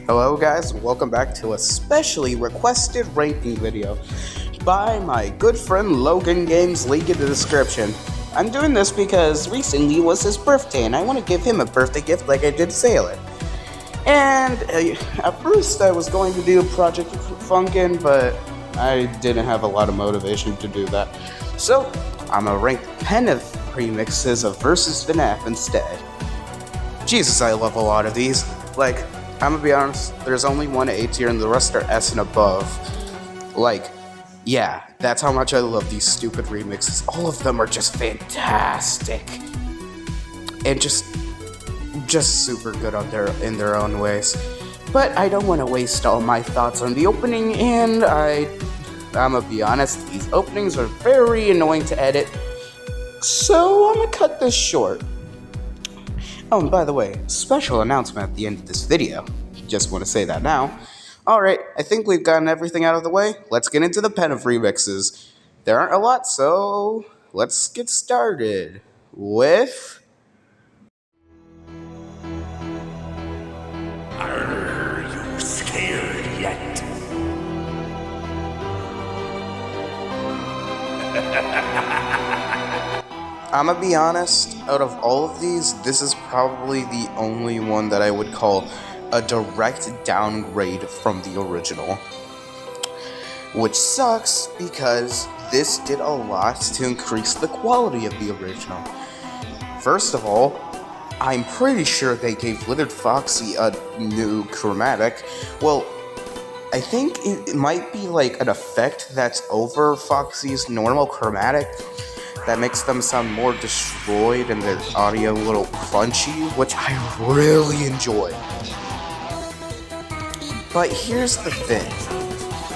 Hello guys, and welcome back to a specially requested ranking video by my good friend Logan Games, link in the description. I'm doing this because recently was his birthday and I want to give him a birthday gift like I did Sailor. And at first I was going to do Project Funkin', but I didn't have a lot of motivation to do that. So I'm gonna rank Penove remixes of Versus FNAF instead. Jesus, I love a lot of these. Like, I'm gonna be honest, there's only one A tier and the rest are S and above. Like, yeah, that's how much I love these stupid remixes. All of them are just fantastic. And just super good in their own ways. But I don't want to waste all my thoughts on the opening, and I'm gonna be honest, these openings are very annoying to edit. So I'm gonna cut this short. Oh, and by the way, special announcement at the end of this video. Just want to say that now. Alright, I think we've gotten everything out of the way. Let's get into the Penove remixes. There aren't a lot, so let's get started with... Are you scared yet? I'm gonna be honest, out of all of these, this is probably the only one that I would call a direct downgrade from the original. Which sucks, because this did a lot to increase the quality of the original. First of all, I'm pretty sure they gave Littered Foxy a new chromatic. Well, I think it might be like an effect that's over Foxy's normal chromatic that makes them sound more destroyed and their audio a little crunchy, which I really enjoy. But here's the thing.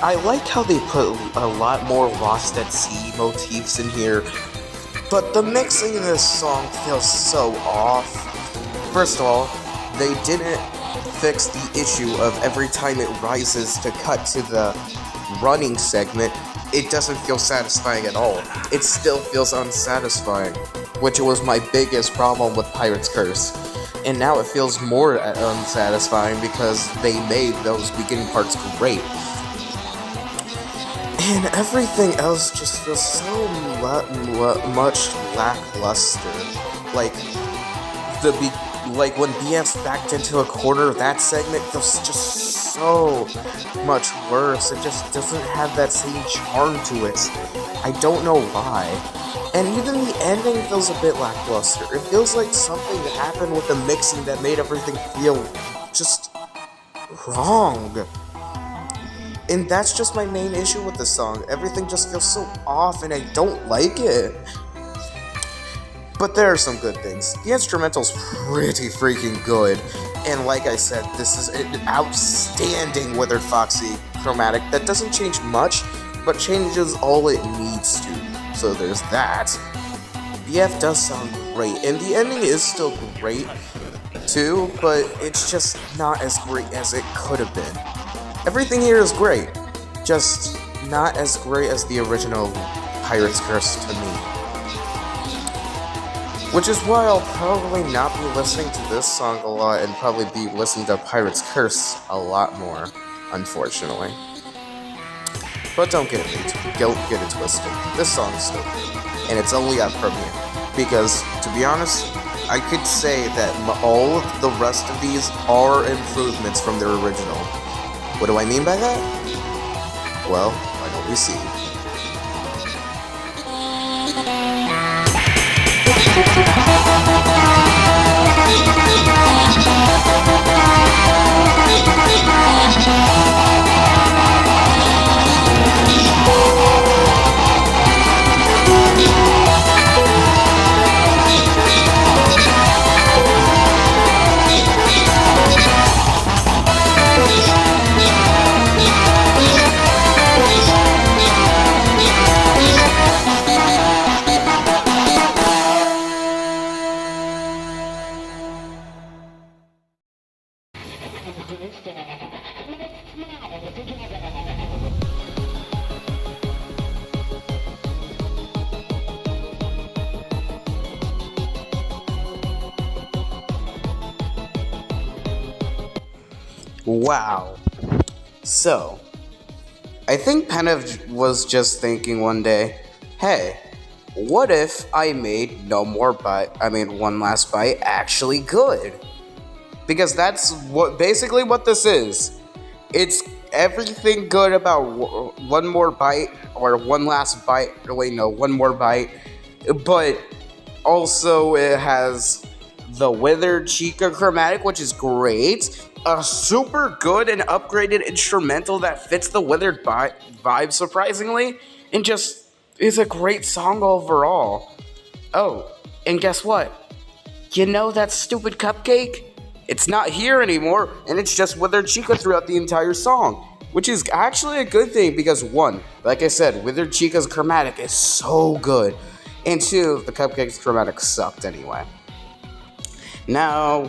I like how they put a lot more Lost at Sea motifs in here, but the mixing in this song feels so off. First of all, they didn't fix the issue of every time it rises to cut to the running segment, it doesn't feel satisfying at all. It still feels unsatisfying, which was my biggest problem with Pirate's Curse. And now it feels more unsatisfying because they made those beginning parts great. And everything else just feels so much lackluster. Like when BF's backed into a corner, that segment feels just so much worse. It just doesn't have that same charm to it. I don't know why. And even the ending feels a bit lackluster. It feels like something happened with the mixing that made everything feel just wrong. And that's just my main issue with the song. Everything just feels so off and I don't like it. But there are some good things. The instrumental's pretty freaking good. And like I said, this is an outstanding Withered Foxy chromatic that doesn't change much, but changes all it needs to. So there's that. BF does sound great, and the ending is still great too, but it's just not as great as it could have been. Everything here is great, just not as great as the original Pirate's Curse to me. Which is why I'll probably not be listening to this song a lot and probably be listening to Pirate's Curse a lot more, unfortunately. But don't get it twisted. This song's still good, and it's only on Premiere. Because, to be honest, I could say that all of the rest of these are improvements from their original. What do I mean by that? Well, why don't we see? Wow. So, I think Penove was just thinking one day, hey, what if I made No More Bite, One Last Bite actually good? Because that's basically what this is. It's everything good about One More Bite, or One Last Bite, wait, no, One More Bite, but also it has the Withered Chica chromatic, which is great. A super good and upgraded instrumental that fits the Withered vibe surprisingly, and just is a great song overall. Oh, and guess what? You know that stupid cupcake? It's not here anymore, and it's just Withered Chica throughout the entire song. Which is actually a good thing because one, like I said, Withered Chica's chromatic is so good. And two, the cupcake's chromatic sucked anyway. Now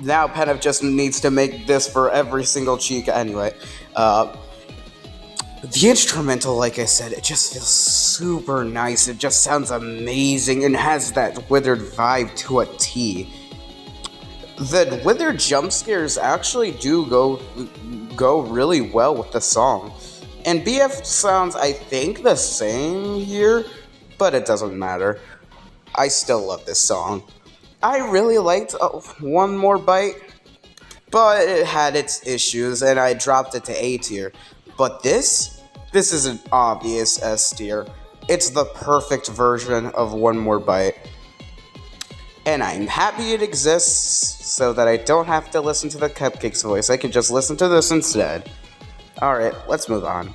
Penove just needs to make this for every single Chica anyway. The instrumental, like I said, it just feels super nice. It just sounds amazing and has that Withered vibe to a T. The Withered jump scares actually do go really well with the song. And BF sounds, I think, the same here, but it doesn't matter. I still love this song. I really liked One More Bite, but it had its issues, and I dropped it to A tier. But this is an obvious S tier. It's the perfect version of One More Bite. And I'm happy it exists, so that I don't have to listen to the Cupcake's voice. I can just listen to this instead. Alright, let's move on.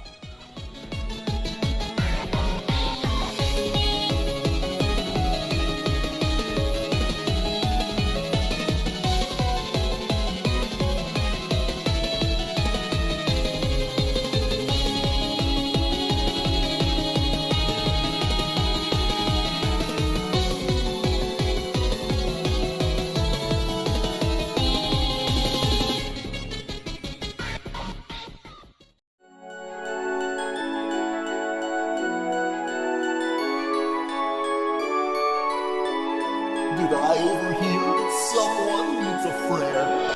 Did I overhear? Someone needs a prayer.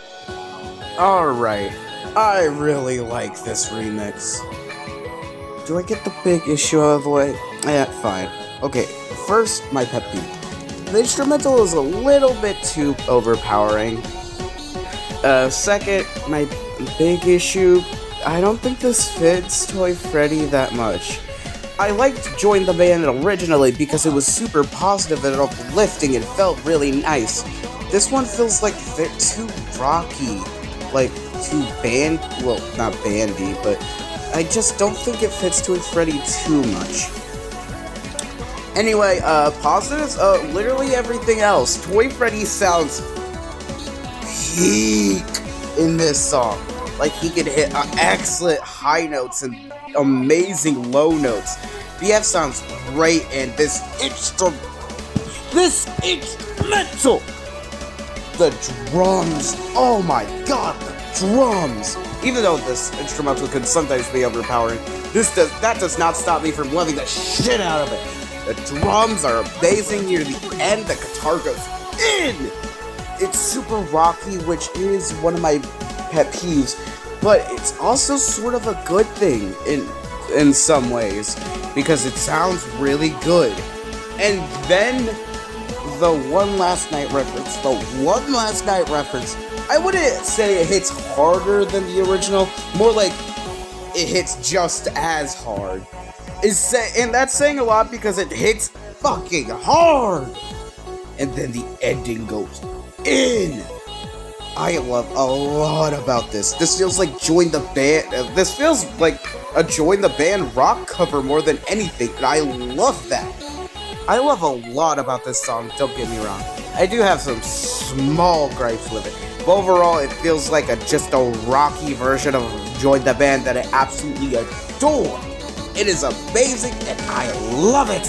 Alright, I really like this remix. Do I get the big issue out of the way? Yeah, fine. Okay, first, my pet peeve. The instrumental is a little bit too overpowering. Second, my big issue, I don't think this fits Toy Freddy that much. I liked Join the Band originally because it was super positive and uplifting and felt really nice. This one feels like they're too rocky, like too not bandy, but I just don't think it fits Toy Freddy too much. Anyway, positives, literally everything else. Toy Freddy sounds peak in this song. Like, he can hit excellent high notes and amazing low notes. BF sounds great, and this instrumental, the drums, oh my god, the drums. Even though this instrumental could sometimes be overpowering, that does not stop me from loving the shit out of it. The drums are amazing near the end, the guitar goes in. It's super rocky, which is one of my pet peeves, but it's also sort of a good thing in some ways, because it sounds really good. And then the One Last Night reference, I wouldn't say it hits harder than the original, more like it hits just as hard. And that's saying a lot because it hits fucking hard. And then the ending goes in. I love a lot about this. This feels like Join the Band. This feels like a Join the Band rock cover more than anything, and I love that. I love a lot about this song, don't get me wrong. I do have some small gripes with it, but overall it feels like just a rocky version of Join the Band that I absolutely adore. It is amazing, and I love it.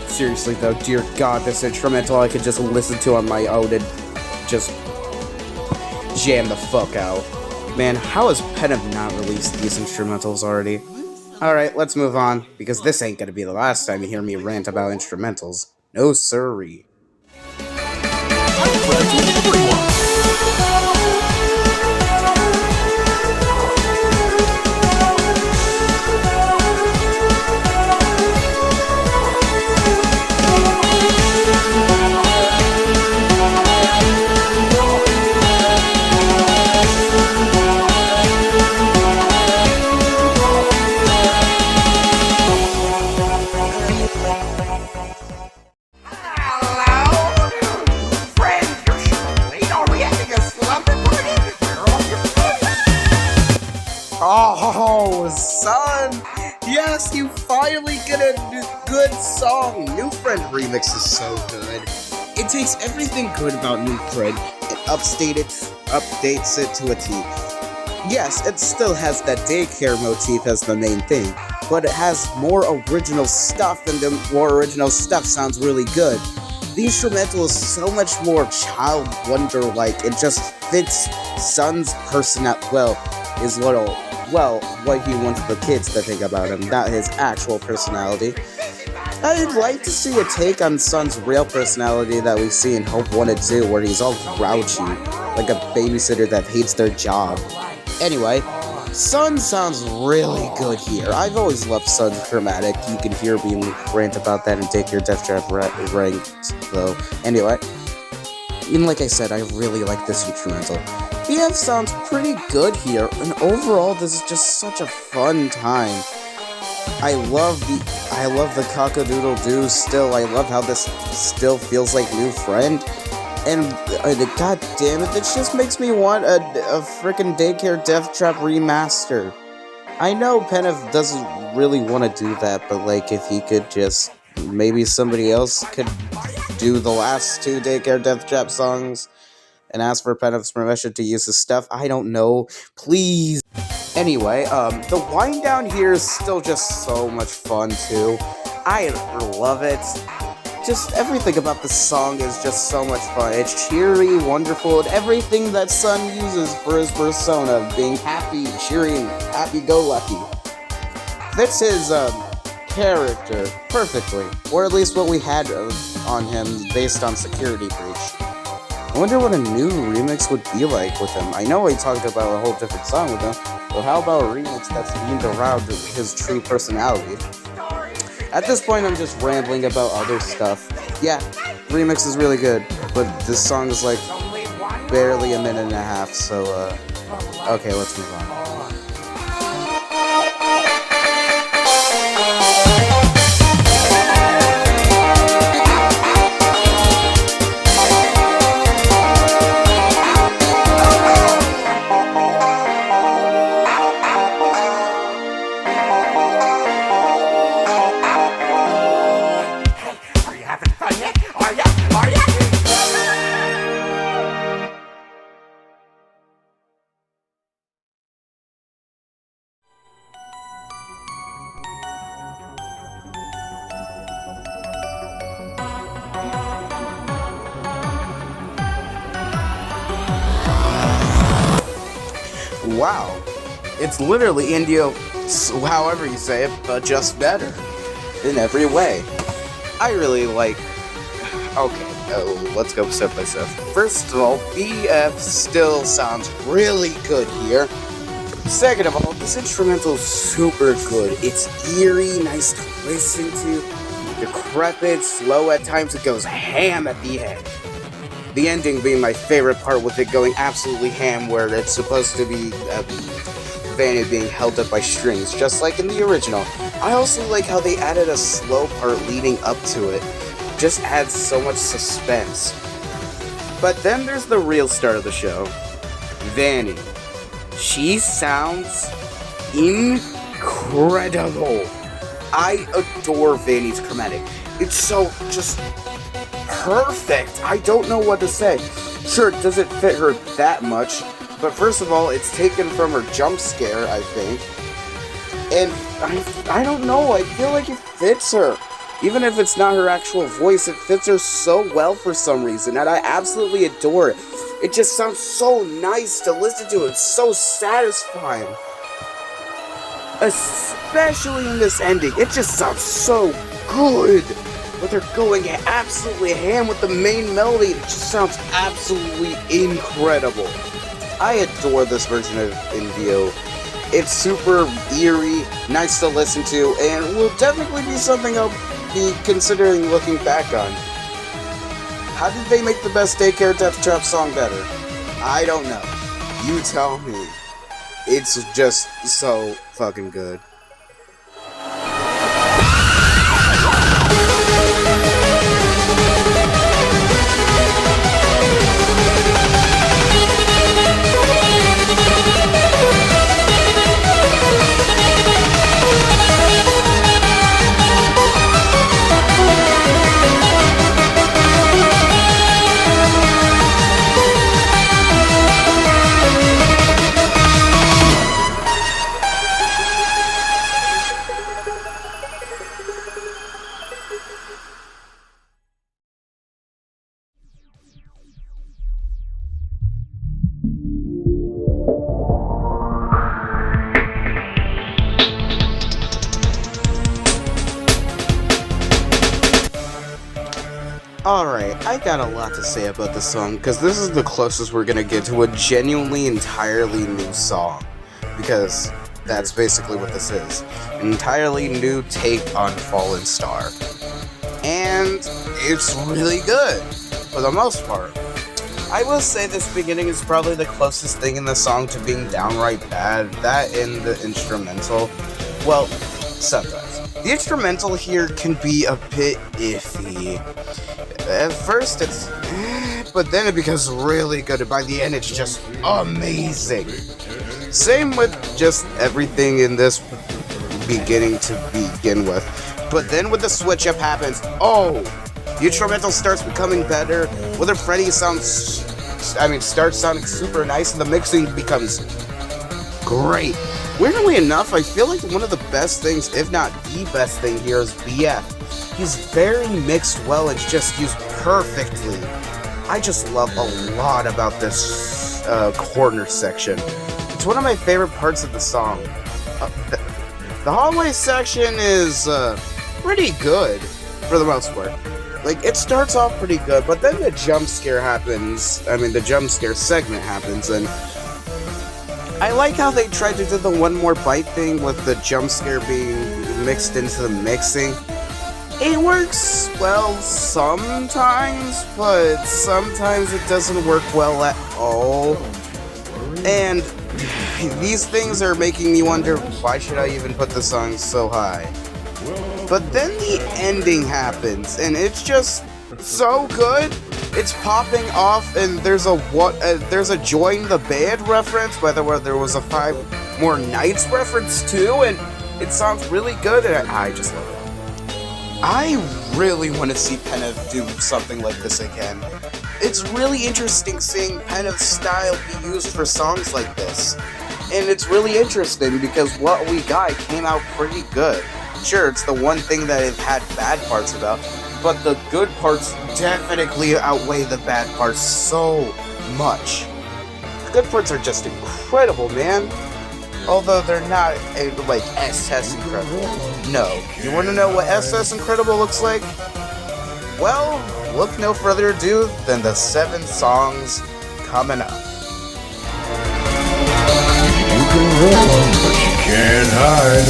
Seriously though, dear god, this instrumental I could just listen to on my own and just jam the fuck out. Man, how has Penove not released these instrumentals already? Alright, let's move on, because this ain't gonna be the last time you hear me rant about instrumentals. No siree. Oh, son! Yes, you finally get a good song! New Friend Remix is so good. It takes everything good about New Friend and updates it to a T. Yes, it still has that daycare motif as the main thing, but it has more original stuff, and the more original stuff sounds really good. The instrumental is so much more child wonder-like. It just fits Sun's personality. What he wants the kids to think about him, not his actual personality. I'd like to see a take on Sun's real personality that we see in Hope 1 and 2, where he's all grouchy, like a babysitter that hates their job. Anyway, Sun sounds really good here. I've always loved Sun's chromatic. You can hear me rant about that and take your Death Trap ranked, though. Anyway, and like I said, I really like this instrumental. BF sounds pretty good here, and overall, this is just such a fun time. I love the cock-a-doodle-doo still. I love how this still feels like New Friend. And god damn it, this just makes me want a frickin' Daycare Death Trap remaster. I know Penove doesn't really want to do that, but like if he could just, maybe somebody else could do the last 2 Daycare Death Trap songs and ask for Penove's permission to use his stuff. I don't know. Please. Anyway, the wind down here is still just so much fun too. I love it. Just everything about the song is just so much fun. It's cheery, wonderful, and everything that Sun uses for his persona of being happy, cheery, and happy-go-lucky fits his character perfectly, or at least what we had on him based on Security Breach. I wonder what a new remix would be like with him. I know I talked about a whole different song with him, but how about a remix that's themed around his true personality? At this point, I'm just rambling about other stuff. Yeah, remix is really good, but this song is like barely a minute and a half, so okay, let's move on. Wow, it's literally India, however you say it, but just better in every way. I really like. Okay, let's go step by step. First of all, BF still sounds really good here. Second of all, this instrumental is super good. It's eerie, nice to listen to, decrepit, slow at times. It goes ham at the end. The ending being my favorite part, with it going absolutely ham, where it's supposed to be Vanny being held up by strings, just like in the original. I also like how they added a slow part leading up to it. Just adds so much suspense. But then there's the real star of the show, Vanny. She sounds incredible. I adore Vanny's chromatic. It's so just perfect. I don't know what to say. Sure, it doesn't fit her that much, but first of all, it's taken from her jump scare, I think. And I don't know, I feel like it fits her. Even if it's not her actual voice, it fits her so well for some reason, and I absolutely adore it. It just sounds so nice to listen to. It's so satisfying. Especially in this ending. It just sounds so good. But they're going absolutely ham with the main melody. It just sounds absolutely incredible. I adore this version of Indio. It's super eerie, nice to listen to, and will definitely be something I'll be considering looking back on. How did they make the best Daycare Death Trap song better? I don't know. You tell me. It's just so fucking good. Alright, I got a lot to say about this song, because this is the closest we're gonna get to a genuinely entirely new song. Because that's basically what this is. An entirely new take on Fallen Star. And it's really good, for the most part. I will say this beginning is probably the closest thing in the song to being downright bad. That and the instrumental. Well, sometimes. The instrumental here can be a bit iffy. At first it's... but then it becomes really good, and by the end it's just amazing. Same with just everything in this beginning to begin with. But then when the switch up happens, oh! The instrumental starts becoming better, whether Freddy starts sounding super nice, and the mixing becomes great. Weirdly enough, I feel like one of the best things, if not the best thing here, is BF. He's very mixed well and just used perfectly. I just love a lot about this corner section. It's one of my favorite parts of the song. The hallway section is pretty good, for the most part. Like, it starts off pretty good, but then the jump scare happens. The jump scare segment happens, and I like how they tried to do the one more bite thing with the jump scare being mixed into the mixing. It works well sometimes, but sometimes it doesn't work well at all. And these things are making me wonder, why should I even put the song so high? But then the ending happens, and it's just so good. It's popping off, and there's a Join the Band reference, where there was a 5 More Nights reference too, and it sounds really good, and I just love it. I really want to see Penove do something like this again. It's really interesting seeing Penove's style be used for songs like this. And it's really interesting because what we got came out pretty good. Sure, it's the one thing that it had bad parts about, but the good parts definitely outweigh the bad parts so much. The good parts are just incredible, man. Although they're not, like, SS Incredible. No. You want to know what SS Incredible looks like? Well, look no further ado than the 7 songs coming up. You can run, but you can't hide.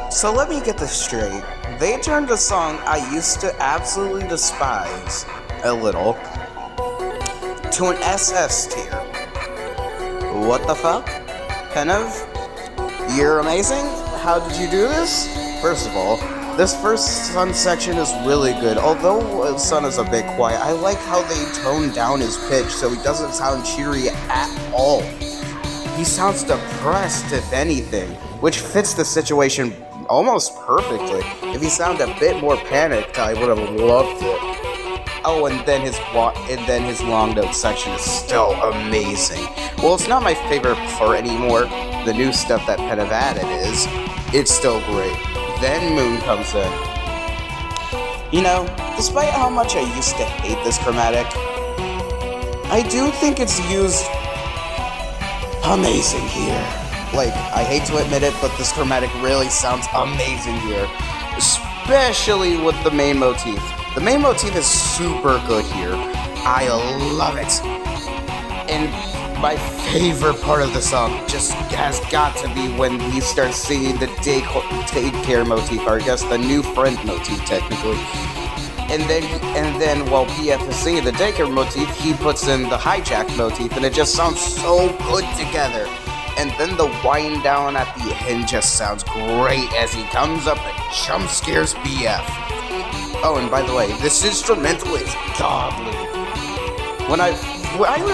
So let me get this straight. They turned a song I used to absolutely despise a little to an SS tier. What the fuck? Penove? You're amazing? How did you do this? First of all, this first Sun section is really good. Although Sun is a bit quiet, I like how they toned down his pitch so he doesn't sound cheery at all. He sounds depressed, if anything, which fits the situation almost perfectly. If he sounded a bit more panicked, I would have loved it. Oh, and then his long note section is still amazing. Well, it's not my favorite part anymore. The new stuff that Penove added is. It's still great. Then Moon comes in. You know, despite how much I used to hate this chromatic, I do think it's used amazing here. Like, I hate to admit it, but this chromatic really sounds amazing here. Especially with the main motif. The main motif is super good here. I love it. And my favorite part of the song just has got to be when he starts singing the daycare motif, or I guess the new friend motif, technically. And then while PF is singing the daycare motif, he puts in the hijack motif, and it just sounds so good together. And then the wind down at the end just sounds great as he comes up and jump scares BF. Oh, and by the way, this instrumental is godly. When I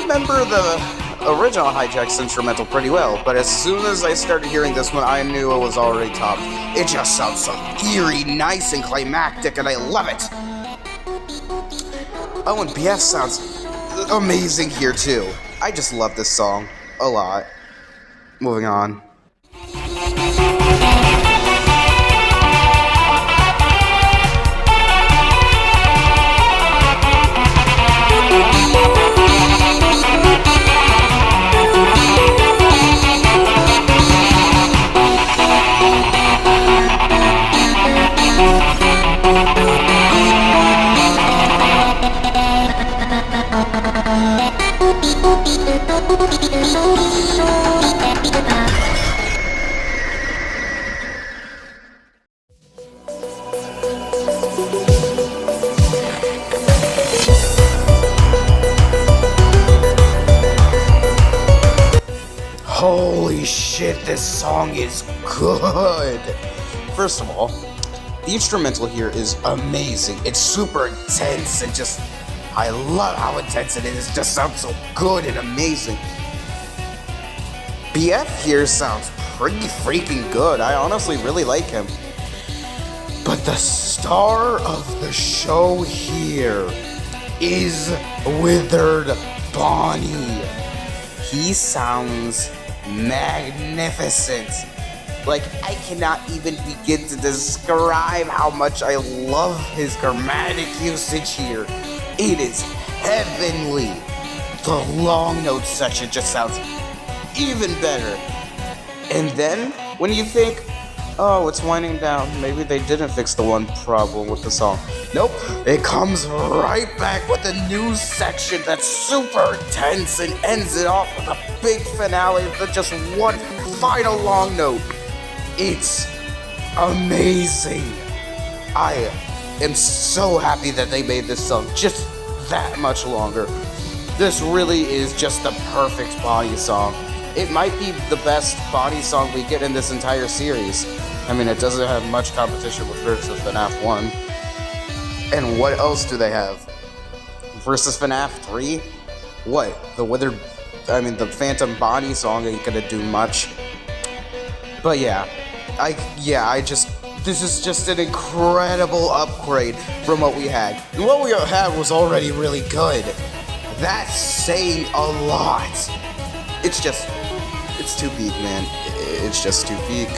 remember the original hijacks instrumental pretty well, but as soon as I started hearing this one, I knew it was already top. It just sounds so eerie, nice, and climactic, and I love it. Oh, and BF sounds amazing here too. I just love this song a lot. Moving on. Holy shit, this song is good! First of all, the instrumental here is amazing. It's super intense and just... I love how intense it is. It just sounds so good and amazing. BF here sounds pretty freaking good. I honestly really like him. But the star of the show here is Withered Bonnie. He sounds magnificent. Like, I cannot even begin to describe how much I love his chromatic usage here. It is heavenly. The long note section just sounds even better. And then, when you think, oh, it's winding down, maybe they didn't fix the one problem with the song. Nope, it comes right back with a new section that's super intense and ends it off with a big finale with just one final long note. It's amazing. I am so happy that they made this song just that much longer. This really is just the perfect Bonnie song. It might be the best Bonnie song we get in this entire series. I mean, it doesn't have much competition with versus FNAF 1. And what else do they have? Versus FNAF 3? What? The Phantom Bonnie song ain't gonna do much. But yeah, this is just an incredible upgrade from what we had. And what we had was already really good. That's saying a lot. It's too peak, man. It's just too peak.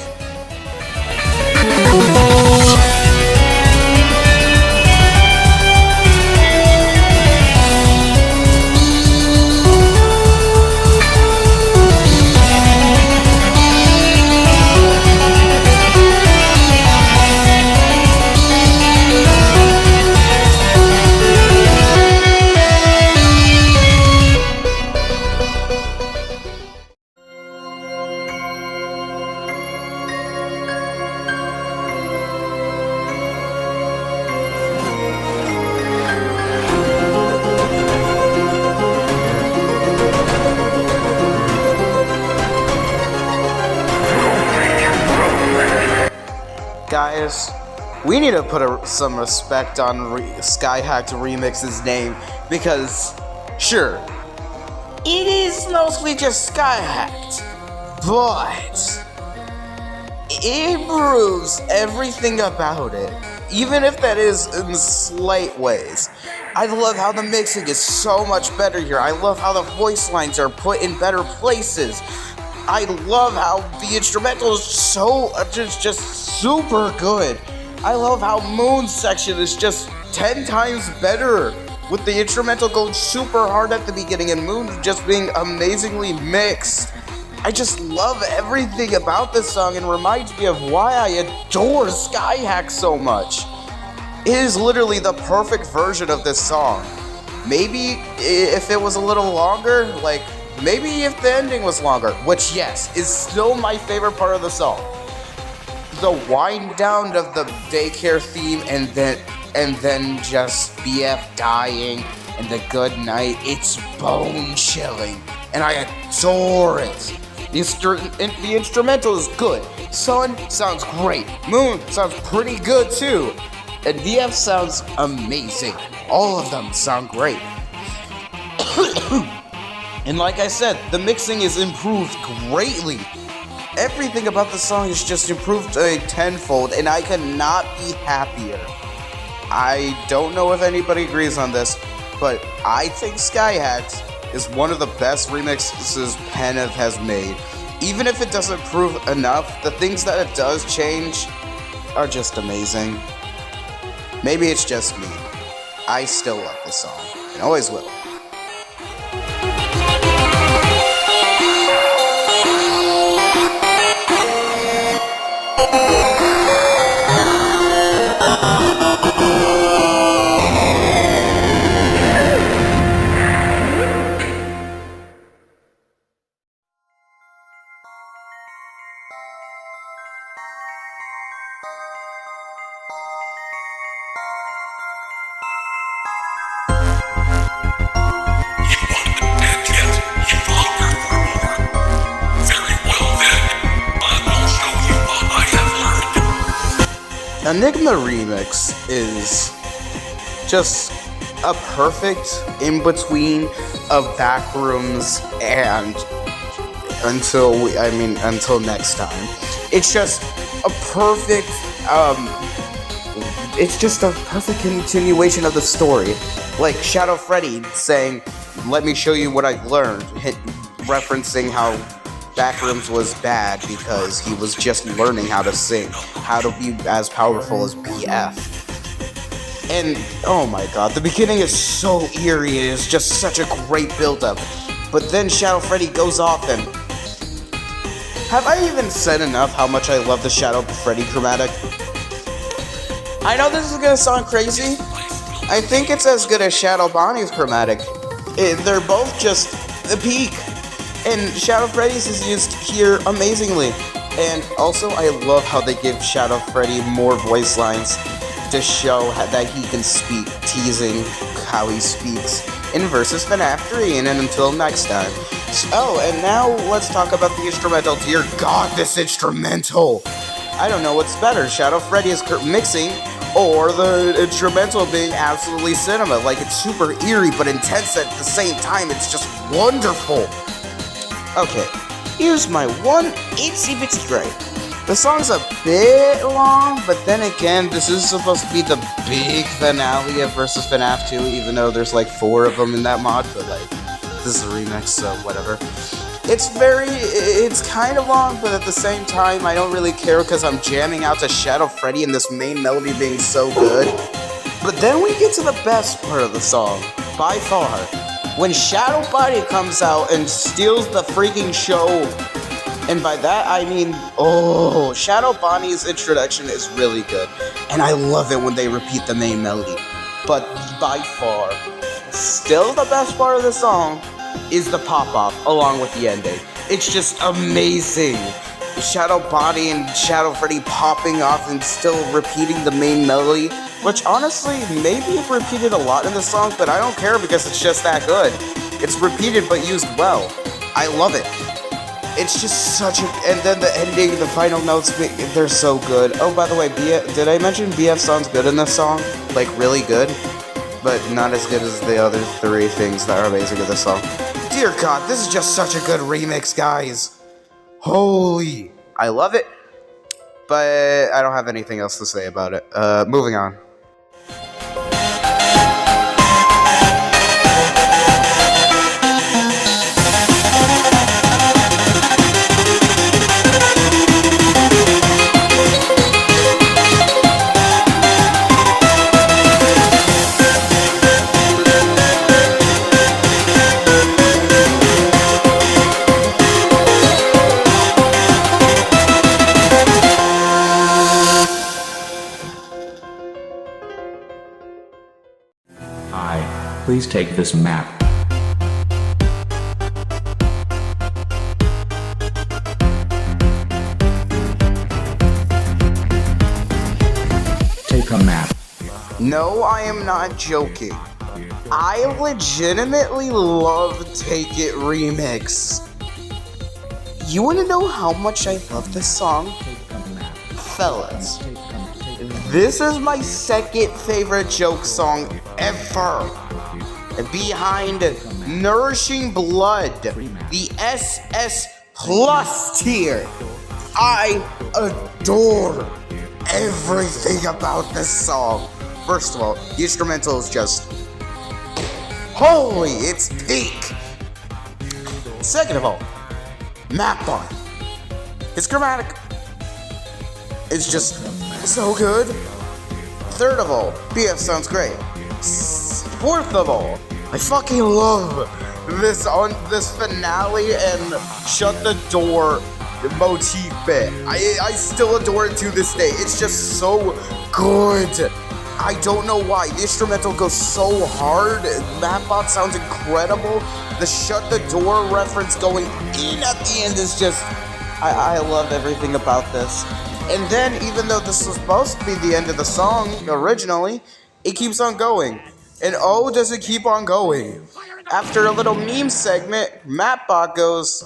Guys, we need to put some respect on Skyhacked Remix's name, because, sure, it is mostly just Skyhacked, but it improves everything about it, even if that is in slight ways. I love how the mixing is so much better here. I love how the voice lines are put in better places. I love how the instrumental is just super good. I love how Moon's section is just 10 times better, with the instrumental going super hard at the beginning and Moon just being amazingly mixed. I just love everything about this song and reminds me of why I adore Skyhack so much. It is literally the perfect version of this song. Maybe if it was a little longer, maybe if the ending was longer, which, yes, is still my favorite part of the song. The wind down of the daycare theme and then and then just BF dying and the good night, it's bone chilling, and I adore it. The instrumental is good. Sun sounds great. Moon sounds pretty good too. And VF sounds amazing. All of them sound great. And like I said, the mixing is improved greatly. Everything about the song is just improved a tenfold, and I could not be happier. I don't know if anybody agrees on this, but I think Skyhacks is one of the best remixes Penove has made. Even if it doesn't prove enough, the things that it does change are just amazing. Maybe it's just me. I still love this song, and always will. Enigma Remix is just a perfect in-between of Backrooms and until next time. It's just a perfect, it's just a perfect continuation of the story. Like Shadow Freddy saying, "Let me show you what I've learned," referencing how Backrooms was bad because he was just learning how to sing, how to be as powerful as BF. And oh my god, the beginning is so eerie, it is just such a great build-up. But then Shadow Freddy goes off and... Have I even said enough how much I love the Shadow Freddy chromatic? I know this is gonna sound crazy. I think it's as good as Shadow Bonnie's chromatic. They're both just the peak. And Shadow Freddy's is used here amazingly. And also, I love how they give Shadow Freddy more voice lines to show that he can speak, teasing how he speaks in Versus FNAF 3. And then until next time. Oh, and now let's talk about the instrumental. Dear God, this instrumental! I don't know what's better, Shadow Freddy's mixing or the instrumental being absolutely cinema. Like, it's super eerie but intense at the same time. It's just wonderful. Okay, here's my one itsy-bitsy gripe. The song's a bit long, but then again, this is supposed to be the big finale of Versus FNAF 2, even though there's like 4 of them in that mod, but like, this is a remix, so whatever. It's kind of long, but at the same time, I don't really care because I'm jamming out to Shadow Freddy and this main melody being so good. But then we get to the best part of the song, by far. When Shadow Bonnie comes out and steals the freaking show, and by that I mean, oh, Shadow Bonnie's introduction is really good, and I love it when they repeat the main melody. But by far, still the best part of the song is the pop-off along with the ending. It's just amazing. Shadow Bonnie and Shadow Freddy popping off and still repeating the main melody, which honestly, maybe it repeated a lot in the song, but I don't care because it's just that good. It's repeated but used well. I love it. It's just such a... And then the ending, the final notes, they're so good. Oh, by the way, did I mention BF sounds good in this song? Like, really good? But not as good as the other 3 things that are amazing in this song. Dear God, this is just such a good remix, guys. Holy... I love it, but I don't have anything else to say about it. Moving on. Please take this map. Take a map. No, I am not joking. I legitimately love Take It Remix. You wanna know how much I love this song? Fellas, this is my second favorite joke song ever. Behind Nourishing Blood, the SS Plus tier. I adore everything about this song. First of all, the instrumental is just holy, it's peak. Second of all, Mapbot. His chromatic is just so good. Third of all, BF sounds great. Fourth of all, I fucking love this finale and shut the door motif bit. I still adore it to this day. It's just so good. I don't know why. The instrumental goes so hard. Mapbot sounds incredible. The shut the door reference going in at the end is just... I love everything about this. And then, even though this was supposed to be the end of the song originally, it keeps on going. And oh, does it keep on going. After a little meme segment, Mapbot goes,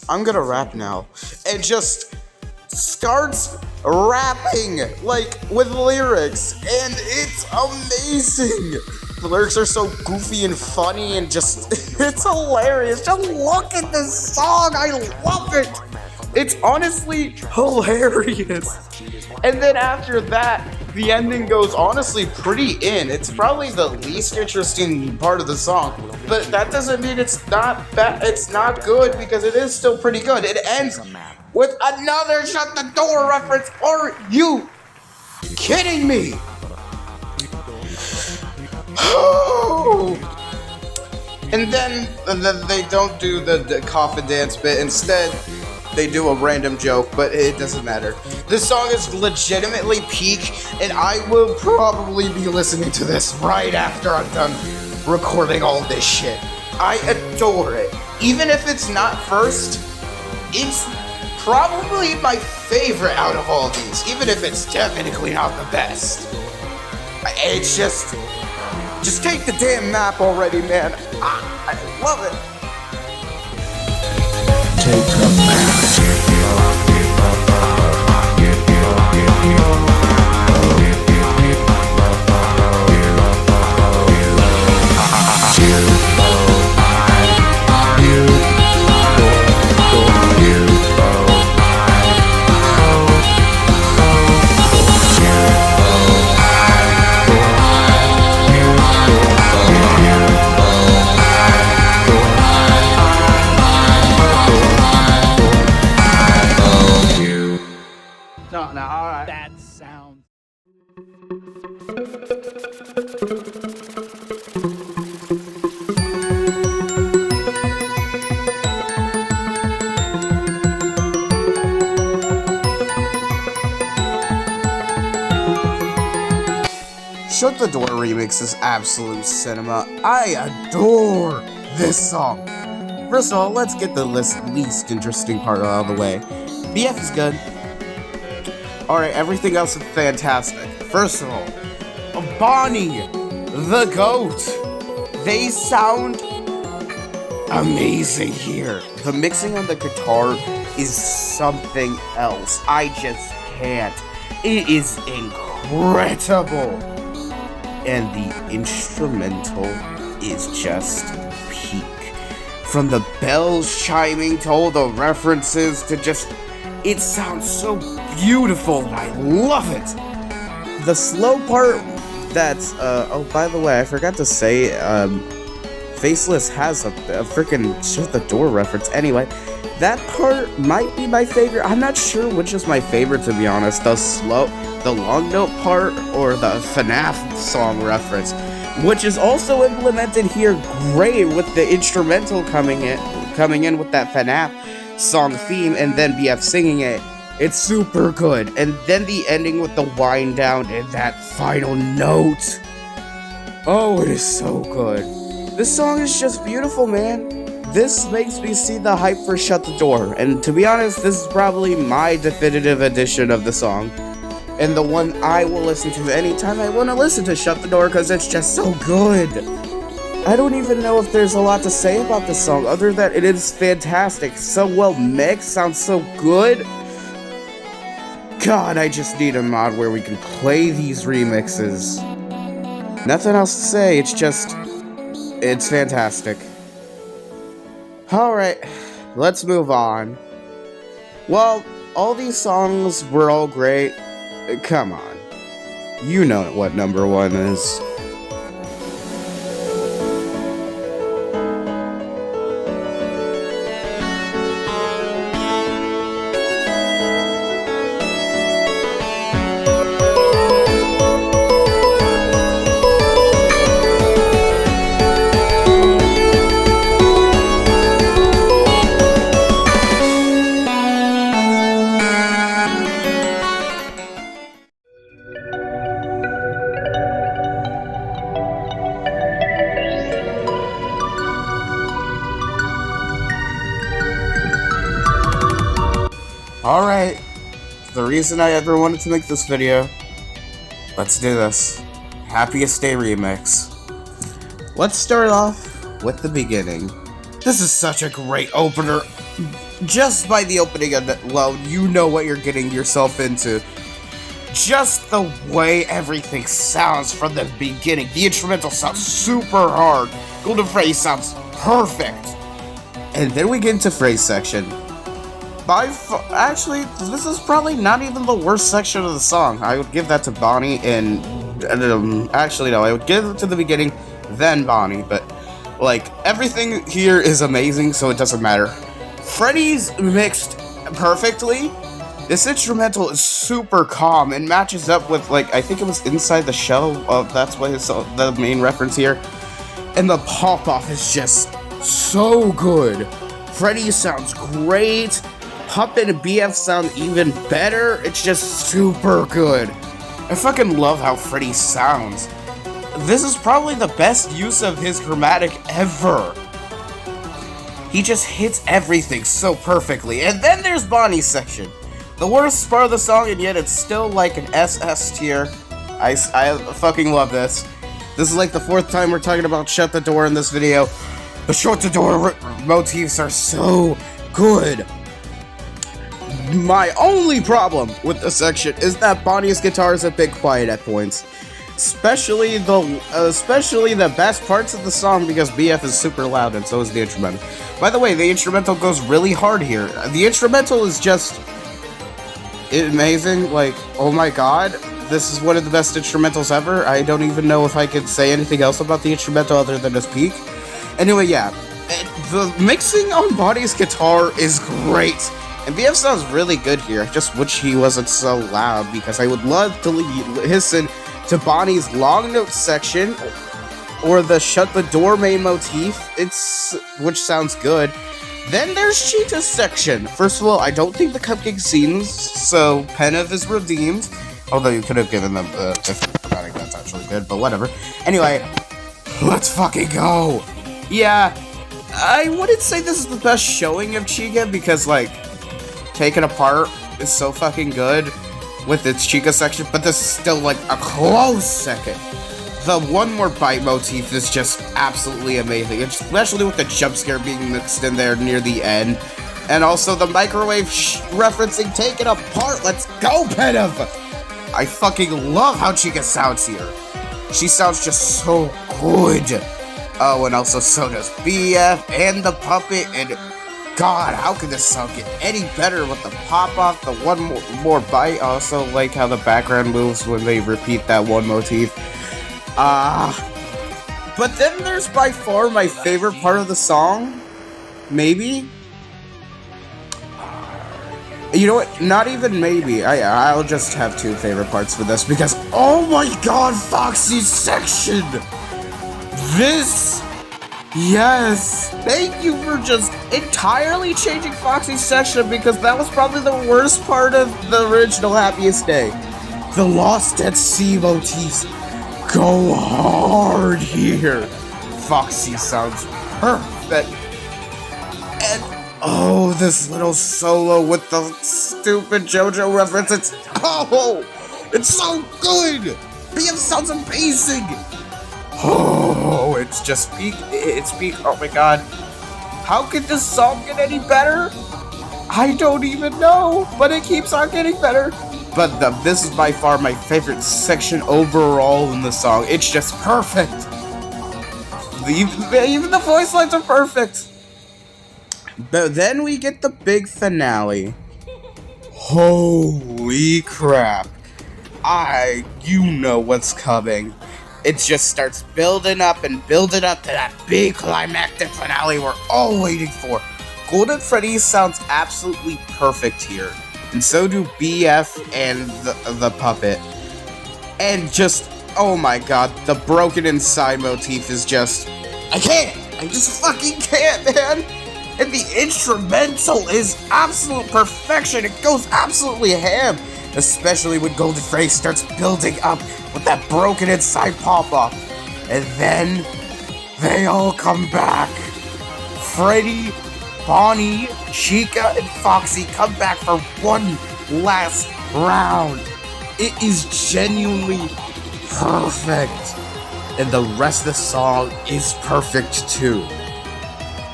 I'm gonna rap now. And just starts rapping, like, with lyrics. And it's amazing. The lyrics are so goofy and funny and just, it's hilarious. Just look at this song. I love it. It's honestly hilarious. And then after that, the ending goes honestly pretty in. It's probably the least interesting part of the song, but that doesn't mean it's not bad. It's not good, because it is still pretty good. It ends with another shut the door reference. Are you kidding me? And then they don't do the coffin dance bit. Instead, they do a random joke, but it doesn't matter. This song is legitimately peak, and I will probably be listening to this right after I'm done recording all this shit. I adore it. Even if it's not first, it's probably my favorite out of all these, even if it's technically not the best. It's just take the damn map already, man. I love it. Take the map. No, all right. That sounds. Shut the Door remix is absolute cinema. I adore this song. First of all, let's get the least interesting part out of the way. BF is good. Alright, everything else is fantastic. First of all, Bonnie, the goat. They sound amazing here. The mixing on the guitar is something else. I just can't. It is incredible. And the instrumental is just peak. From the bells chiming to all the references to just... It sounds so beautiful, and I love it. The slow part that's... oh, by the way, I forgot to say, Faceless has a freaking Shut the Door reference. Anyway, that part might be my favorite. I'm not sure which is my favorite, to be honest. The long note part or the FNAF song reference, which is also implemented here great with the instrumental coming in with that FNAF song theme, and then BF singing it. It's super good. And then the ending with the wind down and that final note. Oh, it is so good. This song is just beautiful, man. This makes me see the hype for Shut the Door. And to be honest, this is probably my definitive edition of the song. and the one I will listen to anytime I want to listen to Shut the Door because it's just so good. I don't even know if there's a lot to say about this song other than it is fantastic, so well mixed, sounds so good. God, I just need a mod where we can play these remixes. Nothing else to say, it's fantastic. Alright, let's move on. Well, all these songs were all great. Come on. You know what number 1 is. Alright, the reason I ever wanted to make this video, let's do this. Happiest Day Remix. Let's start off with the beginning. This is such a great opener. Just by the opening of it, well, you know what you're getting yourself into. Just the way everything sounds from the beginning. The instrumental sounds super hard. Golden Phrase sounds perfect. And then we get into phrase section. Actually, this is probably not even the worst section of the song. I would give that to Bonnie and actually no, I would give it to the beginning, then Bonnie, but like everything here is amazing, so it doesn't matter. Freddy's mixed perfectly. This instrumental is super calm and matches up with, like, I think it was Inside the Shell. That's what is the main reference here. And the pop-off is just so good. Freddy sounds great. Puppet and BF sound even better. It's just super good. I fucking love how Freddy sounds. This is probably the best use of his chromatic ever. He just hits everything so perfectly. And then there's Bonnie's section. The worst part of the song, and yet it's still like an SS tier. I fucking love this. This is like the 4th time we're talking about Shut the Door in this video. The Shut the Door motifs are so good. My only problem with this section is that Bonnie's guitar is a bit quiet at points. Especially the best parts of the song, because BF is super loud and so is the instrumental. By the way, the instrumental goes really hard here. The instrumental is just amazing. Like, oh my god, this is one of the best instrumentals ever. I don't even know if I could say anything else about the instrumental other than its peak. Anyway, yeah, the mixing on Bonnie's guitar is great. And BF sounds really good here. I just wish he wasn't so loud, because I would love to listen to Bonnie's long note section or the Shut the Door main motif, which sounds good. Then there's Cheetah's section. First of all, I don't think the cupcake scenes, so Penove is redeemed. Although you could have given them different chromatic, that's actually good, but whatever. Anyway, let's fucking go. Yeah, I wouldn't say this is the best showing of Chica, because, like, Taken Apart is so fucking good with its Chica section, but this is still like a close second. The One More Bite motif is just absolutely amazing, especially with the jump scare being mixed in there near the end. And also the microwave referencing Taken Apart. Let's go, Penove! I fucking love how Chica sounds here. She sounds just so good. Oh, and also so does BF and the puppet, and God, how could this song get any better with the pop-off, the One More Bite? I also like how the background moves when they repeat that one motif. But then there's by far my favorite part of the song. Maybe? You know what? Not even maybe. I'll just have 2 favorite parts for this, because, oh my god, Foxy's section! This... Yes! Thank you for just entirely changing Foxy's section, because that was probably the worst part of the original Happiest Day. The Lost at Sea motifs go hard here. Foxy sounds perfect. And oh, this little solo with the stupid JoJo reference. It's It's so good! BF sounds amazing! Oh, it's just peak. It's peak. Oh my god. How could this song get any better? I don't even know, but it keeps on getting better. But this is by far my favorite section overall in the song. It's just perfect. Even the voice lines are perfect. But then we get the big finale. Holy crap. You know what's coming. It just starts building up and building up to that big climactic finale we're all waiting for. Golden Freddy sounds absolutely perfect here. And so do BF and the puppet. And just, oh my god, the broken inside motif is just, I just fucking can't, man. And the instrumental is absolute perfection. It goes absolutely ham. Especially when Golden Freddy starts building up with that broken inside pop-up. And then, they all come back. Freddy, Bonnie, Chica, and Foxy come back for one last round. It is genuinely perfect. And the rest of the song is perfect too.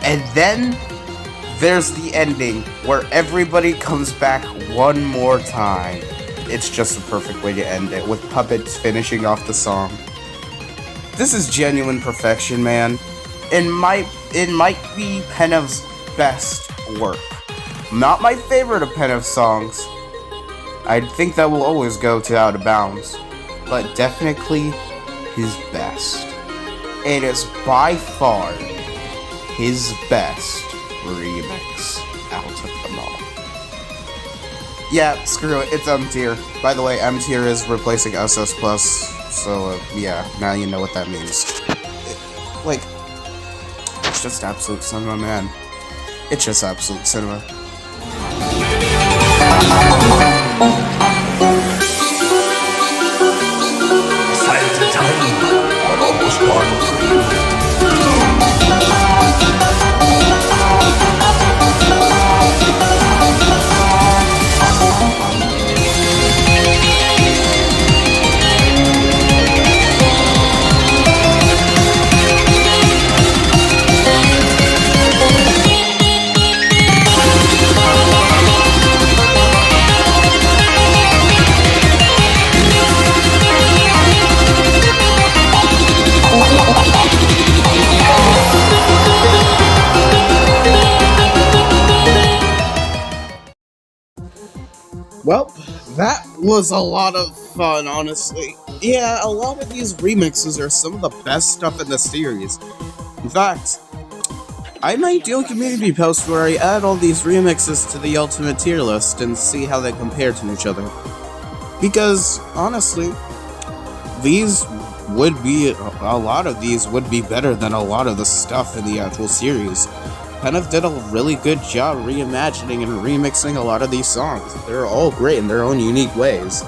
And then, there's the ending, where everybody comes back one more time. It's just the perfect way to end it, with puppets finishing off the song. This is genuine perfection, man. It might be Penove's best work. Not my favorite of Penove's songs. I think that will always go to Out of Bounds. But definitely his best. It is by far his best remix out of them all. Yeah, screw it, it's M tier. By the way, M tier is replacing SS+, so yeah, now you know what that means. It's just absolute cinema, man. It's just absolute cinema. Signs of time are almost gone for you. Well, that was a lot of fun, honestly. Yeah, a lot of these remixes are some of the best stuff in the series. In fact, I might do a community post where I add all these remixes to the ultimate tier list and see how they compare to each other. Because, honestly, a lot of these would be better than a lot of the stuff in the actual series. Penove did a really good job reimagining and remixing a lot of these songs. They're all great in their own unique ways.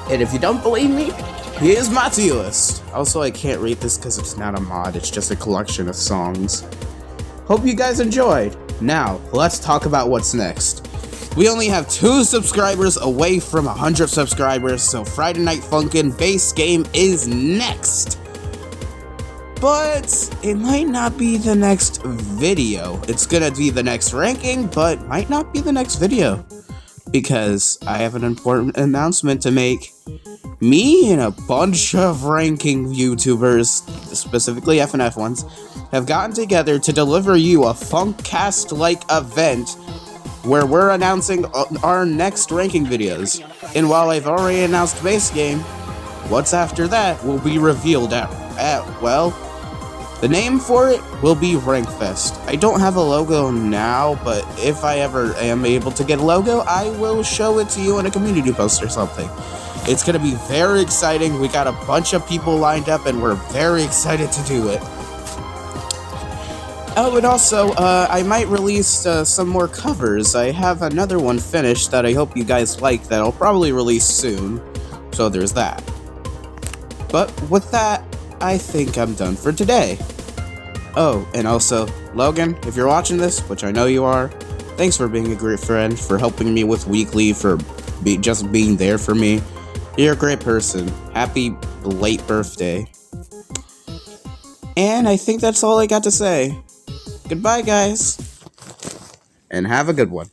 And if you don't believe me, here's my tier list. Also, I can't rate this because it's not a mod, it's just a collection of songs. Hope you guys enjoyed. Now, let's talk about what's next. We only have 2 subscribers away from 100 subscribers, so Friday Night Funkin' base game is next. But it might not be the next video. It's gonna be the next ranking, but might not be the next video. Because I have an important announcement to make. Me and a bunch of ranking YouTubers, specifically FNAF ones, have gotten together to deliver you a Funkcast-like event where we're announcing our next ranking videos. And while I've already announced base game, what's after that will be revealed well, the name for it will be Rankfest. I don't have a logo now, but if I ever am able to get a logo, I will show it to you in a community post or something. It's gonna be very exciting. We got a bunch of people lined up and we're very excited to do it. Oh, and also, I might release some more covers. I have another one finished that I hope you guys like that I'll probably release soon. So there's that. But with that, I think I'm done for today. Oh, and also, Logan, if you're watching this, which I know you are, thanks for being a great friend, for helping me with weekly, for just being there for me. You're a great person. Happy late birthday. And I think that's all I got to say. Goodbye, guys. And have a good one.